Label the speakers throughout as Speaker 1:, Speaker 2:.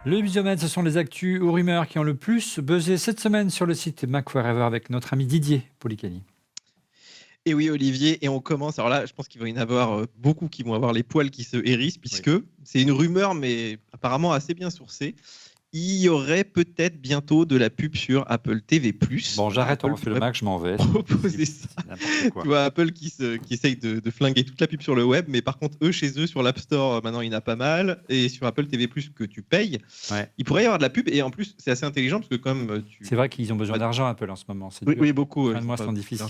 Speaker 1: Le Biomètre, ce sont les actus ou rumeurs qui ont le plus buzzé cette semaine sur le site Mac Forever avec notre ami Didier Policani.
Speaker 2: Et oui, Olivier, et on commence. Alors là, je pense qu'il va y en avoir beaucoup qui vont avoir les poils qui se hérissent, puisque c'est une rumeur, mais apparemment assez bien sourcée. Il y aurait peut-être bientôt de la pub sur Apple TV+.
Speaker 1: Bon, j'arrête, on
Speaker 2: Apple
Speaker 1: refait le Mac, je m'en vais.
Speaker 2: proposer ça.
Speaker 1: N'importe quoi.
Speaker 2: Tu vois, Apple qui essaye de flinguer toute la pub sur le web, mais par contre, eux, chez eux, sur l'App Store, maintenant, il y en a pas mal. Et sur Apple TV+, que tu payes, il pourrait y avoir de la pub. Et en plus, c'est assez intelligent, parce que comme
Speaker 1: C'est vrai qu'ils ont besoin d'argent, Apple, en ce moment. C'est dur.
Speaker 2: Oui, beaucoup.
Speaker 1: Fin de mois sont difficiles.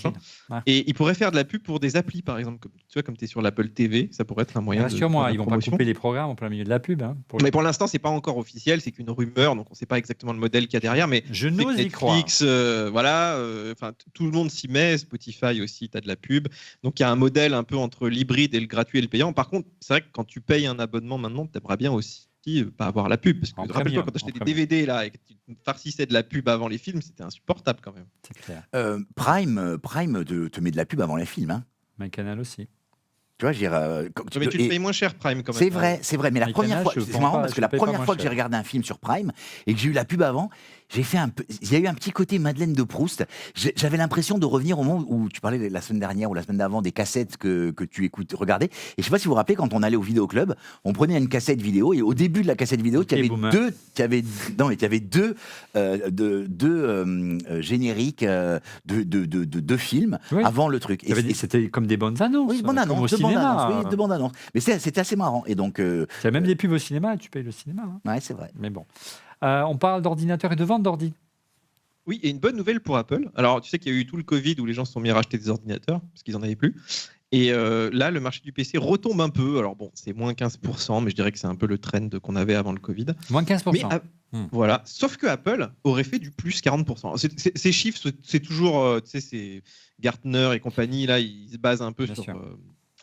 Speaker 2: Ouais. Et ils pourraient faire de la pub pour des applis, par exemple. Comme tu es sur l'Apple TV, ça pourrait être un moyen
Speaker 1: Rassure-moi, ils vont pas couper les programmes en plein milieu de la pub.
Speaker 2: Mais pour l'instant, c'est pas encore officiel, c'est qu'une rumeur, donc on sait pas exactement le modèle qu'il y a derrière. Mais
Speaker 1: je n'ose y croire.
Speaker 2: Netflix, tout le monde s'y met. Spotify aussi, tu as de la pub. Donc il y a un modèle un peu entre l'hybride et le gratuit et le payant. Par contre, c'est vrai que quand tu payes un abonnement maintenant, tu aimerais bien aussi pas avoir la pub. Parce que rappelle-toi, quand tu achetais des DVD là, et que tu farcissais de la pub avant les films, c'était insupportable quand même.
Speaker 1: C'est clair.
Speaker 3: Prime te met de la pub avant les films. Hein.
Speaker 1: Mais Canal aussi.
Speaker 3: Tu vois,
Speaker 2: mais tu le payes moins cher Prime quand
Speaker 3: même. C'est vrai. Mais la première fois, c'est marrant parce que la première fois que j'ai regardé un film sur Prime et que j'ai eu la pub avant, j'ai fait il y a eu un petit côté Madeleine de Proust. J'avais l'impression de revenir au moment où tu parlais la semaine dernière ou la semaine d'avant des cassettes que tu regardais. Et je sais pas si vous vous rappelez, quand on allait au vidéoclub, on prenait une cassette vidéo et au début de la cassette vidéo, il y avait deux génériques de deux films avant le truc.
Speaker 1: C'était comme des bonnes annonces.
Speaker 3: Oui, bonnes annonces. De bandes annonces. Mais c'était assez marrant. Et donc,
Speaker 1: il y a même des pubs au cinéma et tu payes le cinéma. Hein.
Speaker 3: Ouais, c'est vrai.
Speaker 1: Mais bon. On parle d'ordinateur et de vente d'ordi.
Speaker 2: Oui, et une bonne nouvelle pour Apple. Alors, tu sais qu'il y a eu tout le Covid où les gens se sont mis à racheter des ordinateurs parce qu'ils n'en avaient plus. Et là, le marché du PC retombe un peu. Alors bon, c'est moins 15%, mais je dirais que c'est un peu le trend qu'on avait avant le Covid.
Speaker 1: Moins 15%. Mais,
Speaker 2: voilà. Sauf que Apple aurait fait du plus 40%. Ces chiffres, c'est toujours, tu sais, c'est Gartner et compagnie, là, ils se basent un peu sur...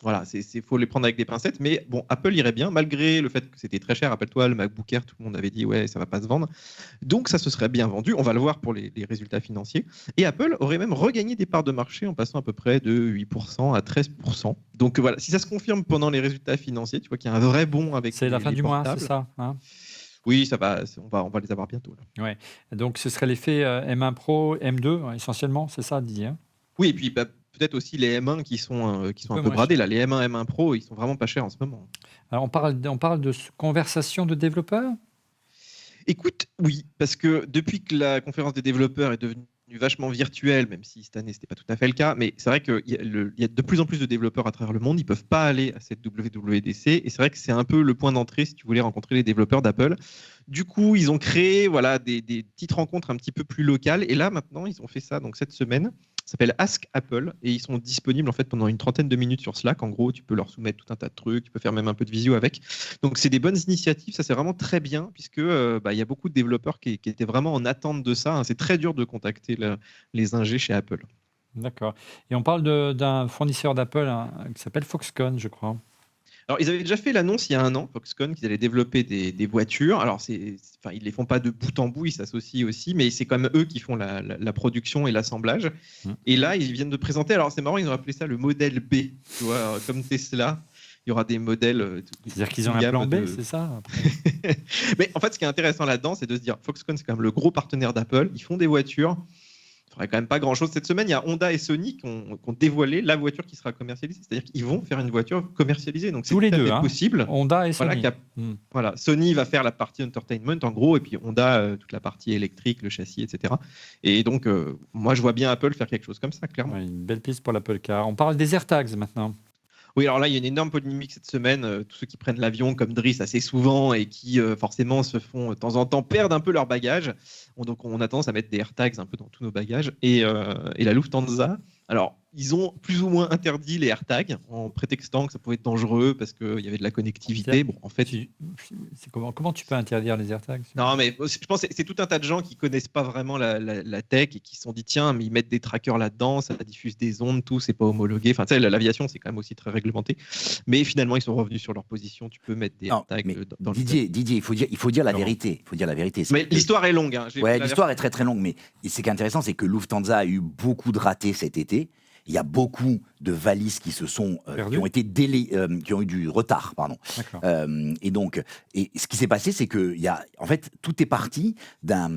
Speaker 2: Voilà, c'est faut les prendre avec des pincettes, mais bon, Apple irait bien, malgré le fait que c'était très cher. Rappelle-toi, le MacBook Air, tout le monde avait dit ouais, ça va pas se vendre. Donc ça se serait bien vendu. On va le voir pour les résultats financiers. Et Apple aurait même regagné des parts de marché en passant à peu près de 8% à 13%. Donc voilà, si ça se confirme pendant les résultats financiers, tu vois qu'il y a un vrai bond avec.
Speaker 1: C'est la fin du mois, c'est ça. Hein,
Speaker 2: oui, ça va. On va les avoir bientôt. Là.
Speaker 1: Ouais. Donc ce serait l'effet M1 Pro, M2 essentiellement, c'est ça, Didier.
Speaker 2: Oui, et puis peut-être aussi les M1 qui sont un peu bradés. Là. Les M1, M1 Pro, ils sont vraiment pas chers en ce moment.
Speaker 1: Alors on parle de conversation de développeurs.
Speaker 2: Écoute, oui, parce que depuis que la conférence des développeurs est devenue vachement virtuelle, même si cette année, ce n'était pas tout à fait le cas, mais c'est vrai qu'il y a de plus en plus de développeurs à travers le monde, ils ne peuvent pas aller à cette WWDC, et c'est vrai que c'est un peu le point d'entrée si tu voulais rencontrer les développeurs d'Apple. Du coup, ils ont créé des petites rencontres un petit peu plus locales, et là, maintenant, ils ont fait ça donc cette semaine. Ça s'appelle Ask Apple et ils sont disponibles en fait pendant une trentaine de minutes sur Slack. En gros, tu peux leur soumettre tout un tas de trucs, tu peux faire même un peu de visio avec. Donc, c'est des bonnes initiatives. Ça, c'est vraiment très bien puisque il y a beaucoup de développeurs qui étaient vraiment en attente de ça. Hein. C'est très dur de contacter les ingés chez Apple.
Speaker 1: D'accord. Et on parle d'un fournisseur d'Apple qui s'appelle Foxconn, je crois.
Speaker 2: Alors, ils avaient déjà fait l'annonce il y a un an, Foxconn, qu'ils allaient développer des voitures. Alors, ils ne les font pas de bout en bout, ils s'associent aussi, mais c'est quand même eux qui font la production et l'assemblage. Et là, ils viennent de présenter, alors c'est marrant, ils ont appelé ça le modèle B, tu vois, comme Tesla. Il y aura des modèles.
Speaker 1: C'est-à-dire qu'ils ont un plan B, c'est ça
Speaker 2: Mais en fait, ce qui est intéressant là-dedans, c'est de se dire, Foxconn, c'est quand même le gros partenaire d'Apple. Ils font des voitures. Il faudrait quand même pas grand-chose. Cette semaine, il y a Honda et Sony qui ont dévoilé la voiture qui sera commercialisée. C'est-à-dire qu'ils vont faire une voiture commercialisée. Donc, c'est
Speaker 1: tous les deux,
Speaker 2: possible.
Speaker 1: Honda et Sony.
Speaker 2: Voilà, Sony va faire la partie entertainment, en gros, et puis Honda, toute la partie électrique, le châssis, etc. Et donc, moi, je vois bien Apple faire quelque chose comme ça, clairement.
Speaker 1: Ouais, une belle piste pour l'Apple Car. On parle des AirTags maintenant.
Speaker 2: Oui, alors là, il y a une énorme polémique cette semaine. Tous ceux qui prennent l'avion, comme Driss, assez souvent et qui forcément se font de temps en temps perdre un peu leur bagage. Donc, on a tendance à mettre des AirTags un peu dans tous nos bagages. Et la Lufthansa, alors, ils ont plus ou moins interdit les AirTags en prétextant que ça pouvait être dangereux parce qu'il y avait de la connectivité. Bon, en fait,
Speaker 1: comment tu peux interdire les AirTags ?
Speaker 2: Non, mais je pense que c'est tout un tas de gens qui connaissent pas vraiment la tech et qui se sont dit tiens, mais ils mettent des trackers là-dedans, ça diffuse des ondes, tout, c'est pas homologué. Enfin, tu sais, l'aviation, c'est quand même aussi très réglementé. Mais finalement, ils sont revenus sur leur position. Tu peux mettre des AirTags dans
Speaker 3: Didier, il faut dire la vérité. Il faut dire la vérité.
Speaker 2: Mais l'histoire est longue. Hein.
Speaker 3: Ouais, l'histoire est très très longue. Mais ce qui est intéressant, c'est que Lufthansa a eu beaucoup de ratés cet été. il y a beaucoup de valises qui qui ont été qui ont eu du retard, pardon. Et donc, ce qui s'est passé, c'est que en fait, tout est parti d'un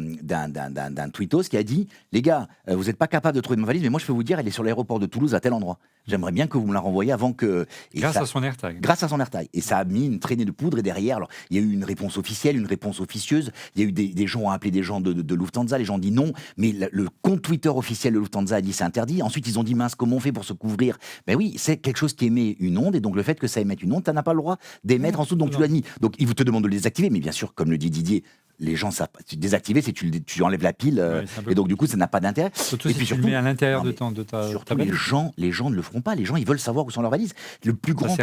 Speaker 3: tweetos qui a dit, les gars, vous n'êtes pas capable de trouver ma valise, mais moi je peux vous dire, elle est sur l'aéroport de Toulouse à tel endroit. J'aimerais bien que vous me la renvoyiez avant que.
Speaker 1: Grâce à son AirTag.
Speaker 3: Grâce à son AirTag. Et ça a mis une traînée de poudre. Et derrière, alors, il y a eu une réponse officielle, une réponse officieuse. Il y a eu des gens ont appelé des gens de Lufthansa. Les gens ont dit non. Mais le compte Twitter officiel de Lufthansa a dit c'est interdit. Ensuite, ils ont dit mince, comment on fait pour se couvrir? Ben oui, c'est quelque chose qui émet une onde. Et donc, le fait que ça émette une onde, tu n'as pas le droit d'émettre en dessous. Donc, tu l'as mis. Donc, ils vous te demandent de le désactiver. Mais bien sûr, comme le dit Didier, les gens savent désactiver, c'est tu enlèves la pile et donc du coup ça n'a pas d'intérêt.
Speaker 1: Surtout si tu le mets à l'intérieur de ta
Speaker 3: valise. Les gens ne le feront pas. Les gens ils veulent savoir où sont leurs valises. Le plus grand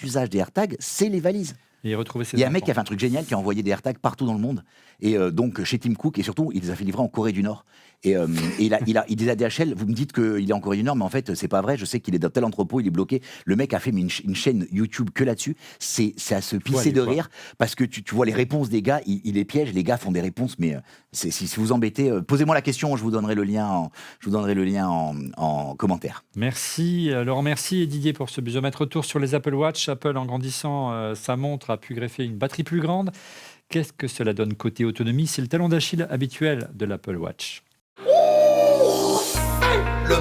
Speaker 3: usage des AirTags, c'est les valises.
Speaker 1: Il
Speaker 3: y a un mec qui a fait un truc génial qui a envoyé des AirTags partout dans le monde et donc chez Tim Cook et surtout il les a fait livrer en Corée du Nord. Et il disait à DHL, vous me dites qu'il est en Corée du Nord, mais en fait, c'est pas vrai. Je sais qu'il est dans tel entrepôt, il est bloqué. Le mec a fait une chaîne YouTube que là-dessus. C'est à se pisser de rire parce que tu vois les réponses des gars, il les piège. Les gars font des réponses, mais si vous embêtez, posez-moi la question, je vous donnerai le lien en commentaire.
Speaker 1: Merci, Laurent, merci Didier pour ce busomètre. Retour sur les Apple Watch. Apple, en grandissant sa montre, a pu greffer une batterie plus grande. Qu'est-ce que cela donne côté autonomie? C'est le talon d'Achille habituel de l'Apple Watch.
Speaker 4: Le